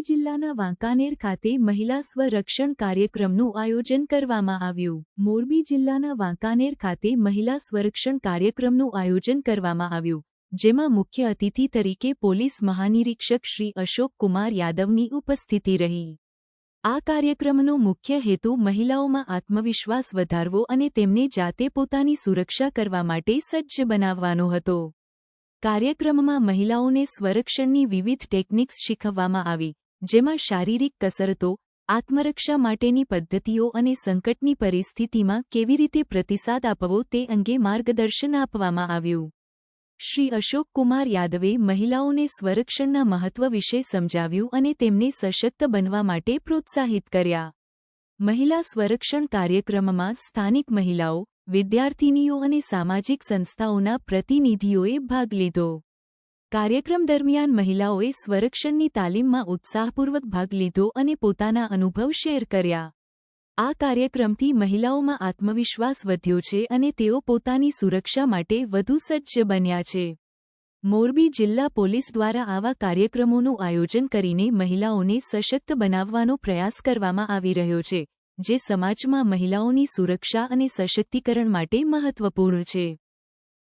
જિલ્લાના વાંકાનેર ખાતે મહિલા સ્વરક્ષણ કાર્યક્રમનું આયોજન કરવામાં આવ્યું. મોરબી જિલ્લાના વાંકાનેર ખાતે મહિલા સ્વરક્ષણ કાર્યક્રમનું આયોજન કરવામાં આવ્યું, જેમાં મુખ્ય અતિથિ તરીકે પોલીસ મહાનિરીક્ષક શ્રી અશોક કુમાર યાદવની ઉપસ્થિતિ રહી. આ કાર્યક્રમનો મુખ્ય હેતુ મહિલાઓમાં આત્મવિશ્વાસ વધારવો અને તેમને જાતે પોતાની સુરક્ષા કરવા માટે સજ્જ બનાવવાનો હતો. કાર્યક્રમમાં મહિલાઓને સ્વરક્ષણની વિવિધ ટેકનિક્સ શીખવવામાં આવી, જેમાં શારીરિક કસરતો, આત્મરક્ષા માટેની પદ્ધતિઓ અને સંકટની પરિસ્થિતિમાં કેવી રીતે પ્રતિસાદ આપવો તે અંગે માર્ગદર્શન આપવામાં આવ્યું. શ્રી અશોક કુમાર યાદવે મહિલાઓને સ્વરક્ષણના મહત્વ વિશે સમજાવ્યું અને તેમને સશક્ત બનવા માટે પ્રોત્સાહિત કર્યા. મહિલા સ્વરક્ષણ કાર્યક્રમમાં સ્થાનિક મહિલાઓ, વિદ્યાર્થિનીઓ અને સામાજિક સંસ્થાઓના પ્રતિનિધિઓએ ભાગ લીધો. કાર્યક્રમ દરમિયાન મહિલાઓએ સ્વરક્ષણની તાલીમમાં ઉત્સાહપૂર્વક ભાગ લીધો અને પોતાના અનુભવ શેર કર્યા. આ કાર્યક્રમથી મહિલાઓમાં આત્મવિશ્વાસ વધ્યો છે અને તેઓ પોતાની સુરક્ષા માટે વધુ સજ્જ બન્યા છે. મોરબી જિલ્લા પોલીસ દ્વારા આવા કાર્યક્રમોનું આયોજન કરીને મહિલાઓને સશક્ત બનાવવાનો પ્રયાસ કરવામાં આવી રહ્યો છે, જે સમાજમાં મહિલાઓની સુરક્ષા અને સશક્તિકરણ માટે મહત્વપૂર્ણ છે.